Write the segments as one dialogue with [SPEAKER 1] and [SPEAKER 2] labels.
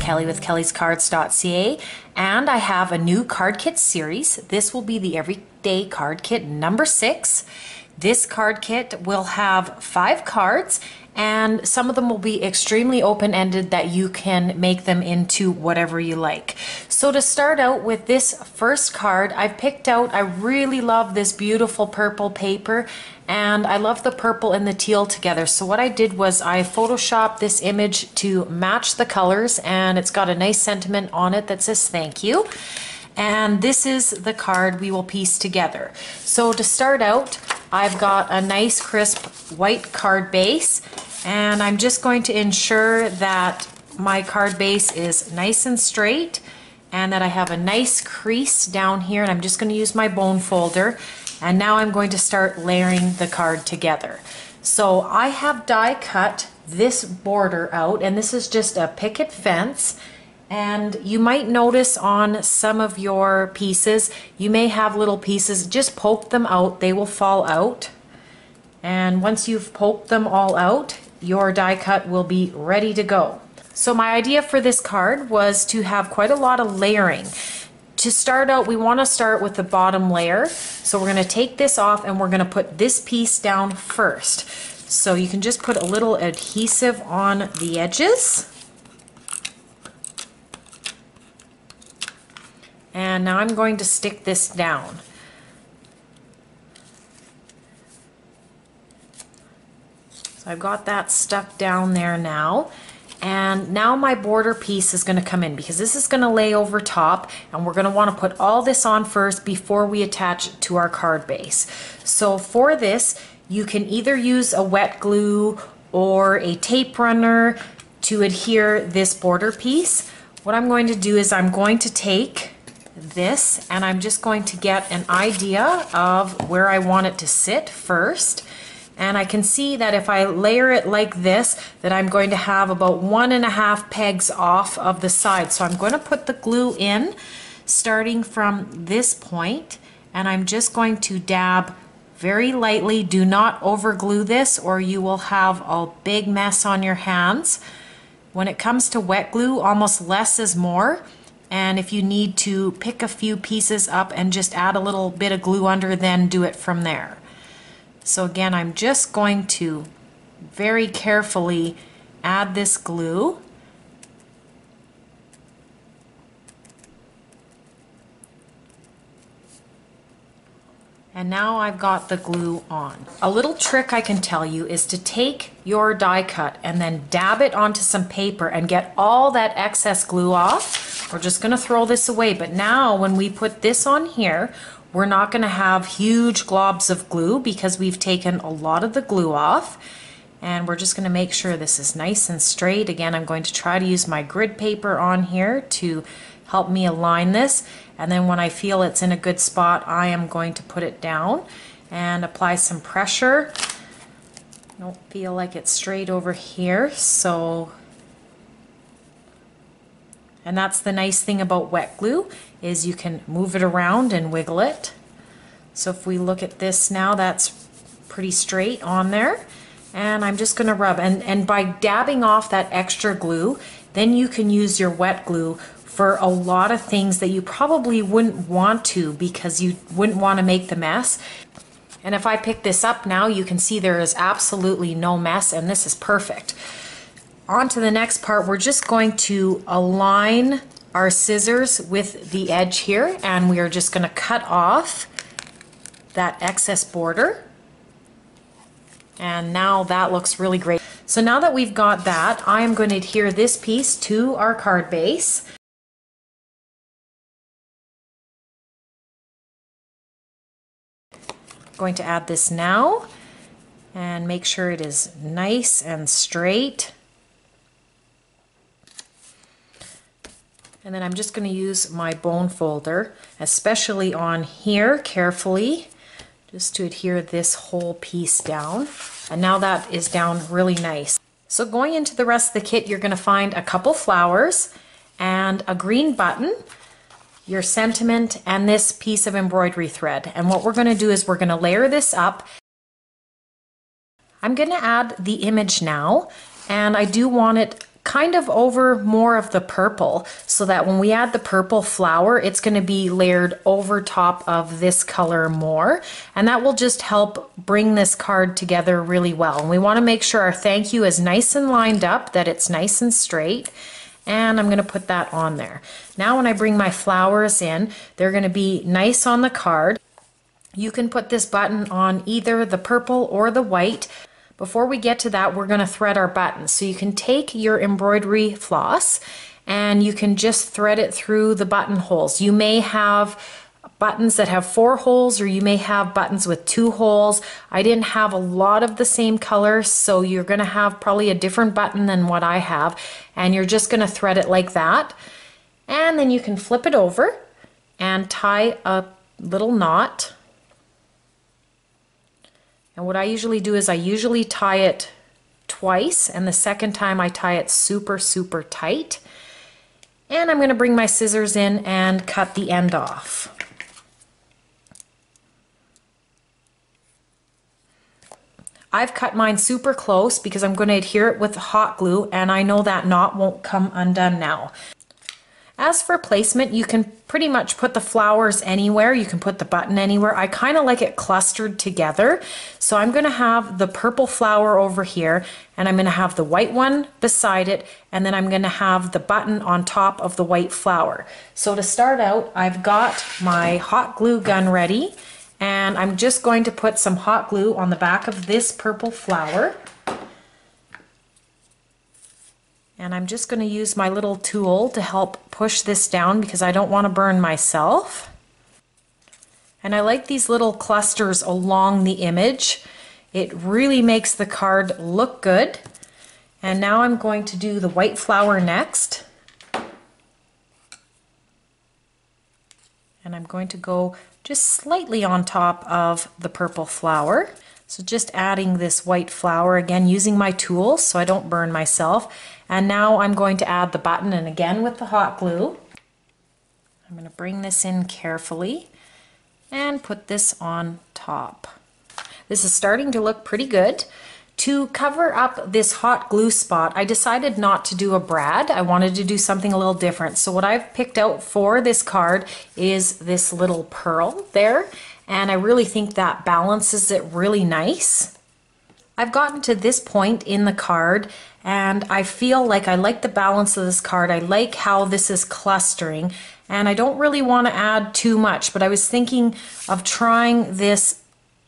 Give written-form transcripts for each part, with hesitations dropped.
[SPEAKER 1] Kelly with kellyscards.ca, and I have a new card kit series. This will be the Everyday Card Kit number 6. This card kit will have 5 cards, and some of them will be extremely open-ended that you can make them into whatever you like. So to start out with this first card, I've picked out, I really love this beautiful purple paper, and I love the purple and the teal together. So what I did was I photoshopped this image to match the colors, and it's got a nice sentiment on it that says thank you. And this is the card we will piece together. So to start out, I've got a nice crisp white card base, and I'm just going to ensure that my card base is nice and straight and that I have a nice crease down here, and I'm just going to use my bone folder. And now I'm going to start layering the card together. So I have die cut this border out, and this is just a picket fence. And you might notice on some of your pieces, you may have little pieces, just poke them out, they will fall out. And once you've poked them all out, your die cut will be ready to go. So my idea for this card was to have quite a lot of layering. To start out, we want to start with the bottom layer. So we're going to take this off and we're going to put this piece down first. So you can just put a little adhesive on the edges. And now I'm going to stick this down. So I've got that stuck down there now. And now my border piece is going to come in because this is going to lay over top, and we're going to want to put all this on first before we attach it to our card base. So for this, you can either use a wet glue or a tape runner to adhere this border piece. What I'm going to do is I'm going to take this and I'm just going to get an idea of where I want it to sit first. And I can see that if I layer it like this, that I'm going to have about 1.5 pegs off of the side. So I'm going to put the glue in starting from this point, and I'm just going to dab very lightly. Do not over glue this or you will have a big mess on your hands. When it comes to wet glue, almost less is more. And if you need to pick a few pieces up and just add a little bit of glue under, then do it from there. So again, I'm just going to very carefully add this glue. And now I've got the glue on. A little trick I can tell you is to take your die cut and then dab it onto some paper and get all that excess glue off. We're just going to throw this away, but now when we put this on here, we're not going to have huge globs of glue because we've taken a lot of the glue off. And we're just going to make sure this is nice and straight. Again, I'm going to try to use my grid paper on here to help me align this. And then when I feel it's in a good spot, I am going to put it down and apply some pressure. I don't feel like it's straight over here, so... And that's the nice thing about wet glue, is you can move it around and wiggle it. So if we look at this now, that's pretty straight on there. And I'm just going to rub, and by dabbing off that extra glue, then you can use your wet glue for a lot of things that you probably wouldn't want to because you wouldn't want to make the mess. And if I pick this up now, you can see there is absolutely no mess, and this is perfect. On to the next part, we're just going to align our scissors with the edge here, and we are just going to cut off that excess border. And now that looks really great. So now that we've got that, I am going to adhere this piece to our card base. I'm going to add this now and make sure it is nice and straight. And then I'm just going to use my bone folder, especially on here, carefully, just to adhere this whole piece down. And now that is down really nice. So going into the rest of the kit, you're going to find a couple flowers and a green button, your sentiment, and this piece of embroidery thread. And what we're going to do is we're going to layer this up. I'm going to add the image now, and I do want it kind of over more of the purple so that when we add the purple flower, it's going to be layered over top of this color more. And that will just help bring this card together really well. And we want to make sure our thank you is nice and lined up, that it's nice and straight. And I'm going to put that on there. Now when I bring my flowers in, they're going to be nice on the card. You can put this button on either the purple or the white. Before we get to that, we're going to thread our buttons. So you can take your embroidery floss and you can just thread it through the buttonholes. You may have buttons that have 4 holes, or you may have buttons with 2 holes. I didn't have a lot of the same color, so you're going to have probably a different button than what I have, and you're just going to thread it like that. And then you can flip it over and tie a little knot. And what I usually do is I usually tie it twice, and the second time I tie it super, super tight. And I'm going to bring my scissors in and cut the end off. I've cut mine super close because I'm going to adhere it with hot glue, and I know that knot won't come undone now. As for placement, you can pretty much put the flowers anywhere. You can put the button anywhere. I kind of like it clustered together. So I'm going to have the purple flower over here, and I'm going to have the white one beside it, and then I'm going to have the button on top of the white flower. So to start out, I've got my hot glue gun ready, and I'm just going to put some hot glue on the back of this purple flower. And I'm just going to use my little tool to help push this down because I don't want to burn myself. And I like these little clusters along the image. It really makes the card look good. And now I'm going to do the white flower next. And I'm going to go just slightly on top of the purple flower. So just adding this white flower again, using my tool so I don't burn myself. And now I'm going to add the button, and again with the hot glue. I'm going to bring this in carefully and put this on top. This is starting to look pretty good. To cover up this hot glue spot, I decided not to do a brad. I wanted to do something a little different. So what I've picked out for this card is this little pearl there, and I really think that balances it really nice. I've gotten to this point in the card, and I feel like I like the balance of this card. I like how this is clustering, and I don't really want to add too much, but I was thinking of trying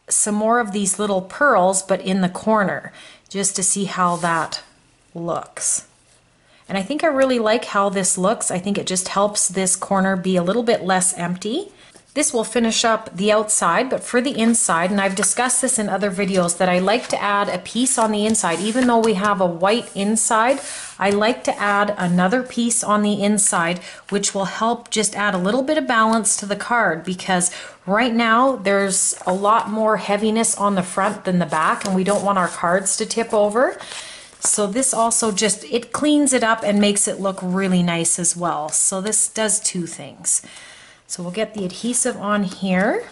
[SPEAKER 1] some more of these little pearls, but in the corner, just to see how that looks. And I think I really like how this looks. I think it just helps this corner be a little bit less empty. This will finish up the outside, but for the inside, and I've discussed this in other videos, that I like to add a piece on the inside. Even though we have a white inside, I like to add another piece on the inside, which will help just add a little bit of balance to the card, because right now there's a lot more heaviness on the front than the back, and we don't want our cards to tip over. So this also just, it cleans it up and makes it look really nice as well. So this does 2 things. So we'll get the adhesive on here,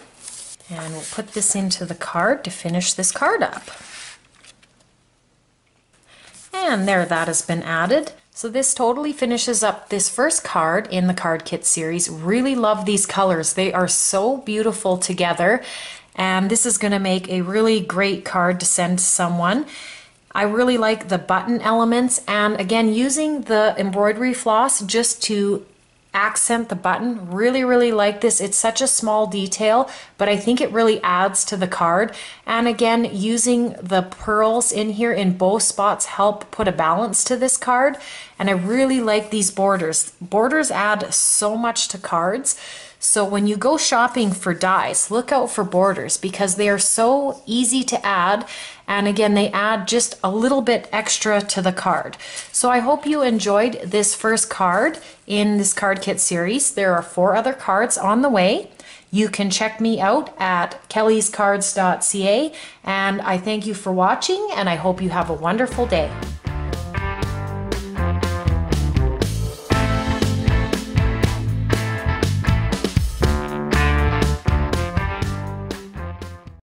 [SPEAKER 1] and we'll put this into the card to finish this card up. And there, that has been added. So this totally finishes up this first card in the card kit series. Really love these colors. They are so beautiful together, and this is going to make a really great card to send to someone. I really like the button elements, and again, using the embroidery floss just to accent the button. Really like this. It's such a small detail, but I think it really adds to the card. And again, using the pearls in here in both spots help put a balance to this card. And I really like these borders. Borders add so much to cards. So when you go shopping for dies, look out for borders because they are so easy to add. And again, they add just a little bit extra to the card. So I hope you enjoyed this first card in this card kit series. There are 4 other cards on the way. You can check me out at kellyscards.ca, and I thank you for watching, and I hope you have a wonderful day.